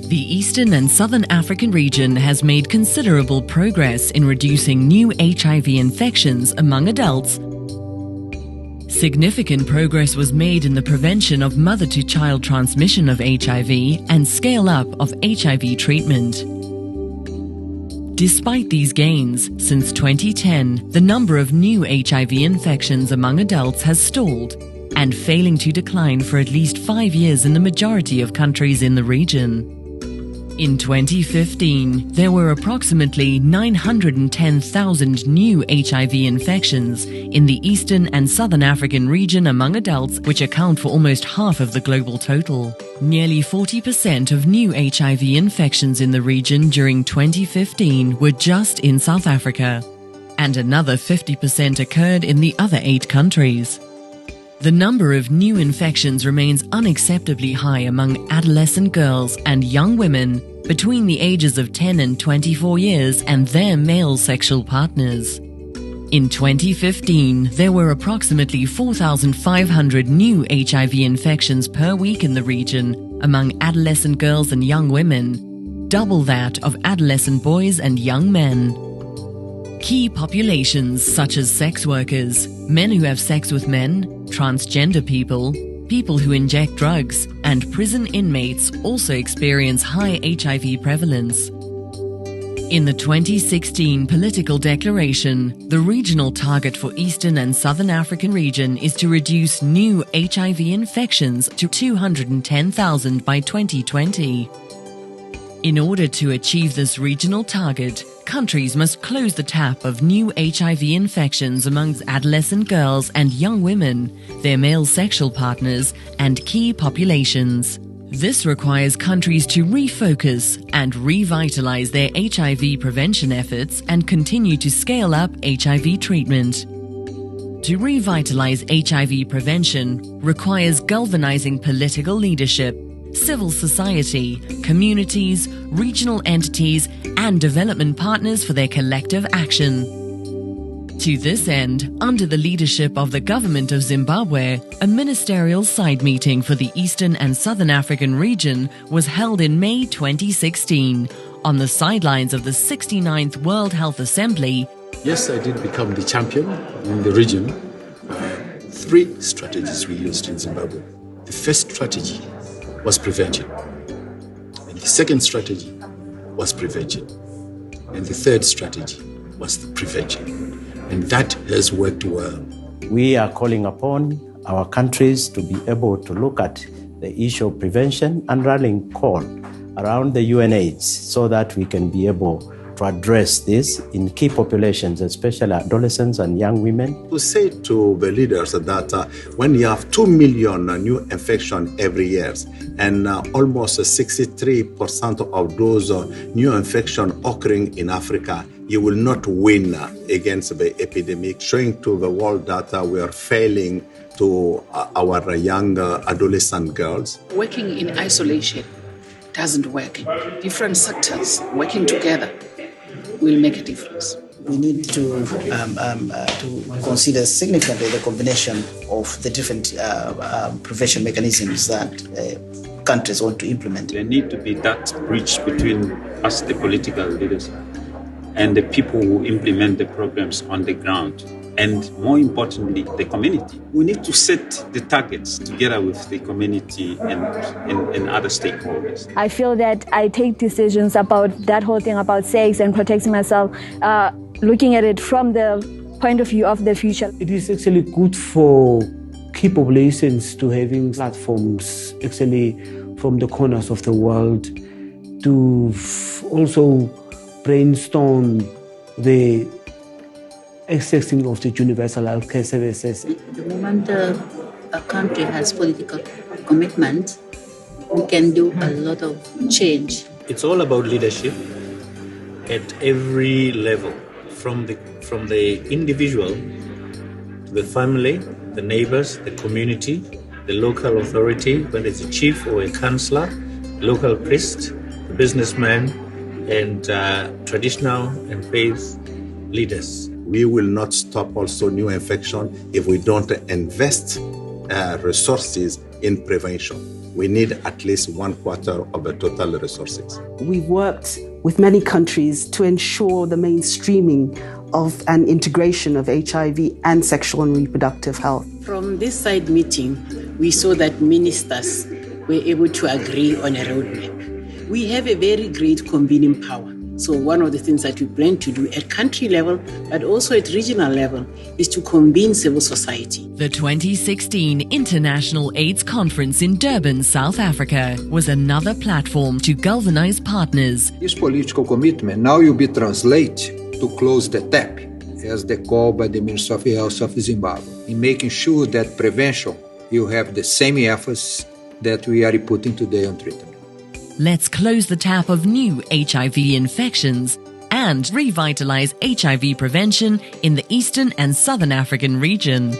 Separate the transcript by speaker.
Speaker 1: The Eastern and Southern African region has made considerable progress in reducing new HIV infections among adults. Significant progress was made in the prevention of mother-to-child transmission of HIV and scale-up of HIV treatment. Despite these gains, since 2010, the number of new HIV infections among adults has stalled and failing to decline for at least 5 years in the majority of countries in the region. In 2015, there were approximately 910,000 new HIV infections in the Eastern and Southern African region among adults, which account for almost half of the global total. Nearly 40% of new HIV infections in the region during 2015 were just in South Africa, and another 50% occurred in the other 8 countries. The number of new infections remains unacceptably high among adolescent girls and young women between the ages of 10 and 24 years and their male sexual partners. In 2015, there were approximately 4,500 new HIV infections per week in the region among adolescent girls and young women, double that of adolescent boys and young men. Key populations such as sex workers, men who have sex with men, transgender people, people who inject drugs, and prison inmates also experience high HIV prevalence. In the 2016 political declaration, the regional target for Eastern and Southern African region is to reduce new HIV infections to 210,000 by 2020. In order to achieve this regional target, countries must close the tap of new HIV infections amongst adolescent girls and young women, their male sexual partners, and key populations. This requires countries to refocus and revitalize their HIV prevention efforts and continue to scale up HIV treatment. To revitalize HIV prevention requires galvanizing political leadership, civil society, communities, regional entities, and development partners for their collective action. To this end, under the leadership of the government of Zimbabwe, a ministerial side meeting for the Eastern and Southern African region was held in May 2016 on the sidelines of the 69th World Health Assembly.
Speaker 2: Yes, I did become the champion in the region. 3 strategies we used in Zimbabwe. The first strategy was prevention. And the second strategy was prevention. And the third strategy was the prevention. And that has worked well.
Speaker 3: We are calling upon our countries to be able to look at the issue of prevention and rallying call around the UNAIDS so that we can be able to address this in key populations, especially adolescents and young women.
Speaker 2: To say to the leaders that when you have 2 million new infections every year and almost 63% of those new infections occurring in Africa, you will not win against the epidemic, showing to the world that we are failing to our young adolescent girls.
Speaker 4: Working in isolation doesn't work. Different sectors working together will make a difference.
Speaker 5: We need to consider significantly the combination of the different prevention mechanisms that countries want to implement.
Speaker 6: There need to be that bridge between us, the political leaders, and the people who implement the programs on the ground. And more importantly, the community. We need to set the targets together with the community and other stakeholders.
Speaker 7: I feel that I take decisions about that whole thing about sex and protecting myself, looking at it from the point of view of the future.
Speaker 8: It is actually good for key populations to having platforms actually from the corners of the world to also brainstorm the accessing of the universal healthcare services.
Speaker 9: The moment a country has political commitment, we can do a lot of change.
Speaker 10: It's all about leadership at every level, from the individual to the family, the neighbors, the community, the local authority, whether it's a chief or a councillor, local priest, the businessman, and traditional and faith leaders.
Speaker 2: We will not stop also new infection if we don't invest resources in prevention. we need at least 1/4 of the total resources.
Speaker 11: We've worked with many countries to ensure the mainstreaming of an integration of HIV and sexual and reproductive health.
Speaker 12: From this side meeting, we saw that ministers were able to agree on a roadmap. We have a very great convening power. So one of the things that we plan to do at country level, but also at regional level, is to convene civil society.
Speaker 1: The 2016 International AIDS Conference in Durban, South Africa, was another platform to galvanize partners.
Speaker 13: This political commitment now will be translated to close the tap, as the call by the Minister of Health of Zimbabwe, in making sure that prevention will have the same efforts that we are putting today on treatment.
Speaker 1: Let's close the tap of new HIV infections and revitalize HIV prevention in the Eastern and Southern African region.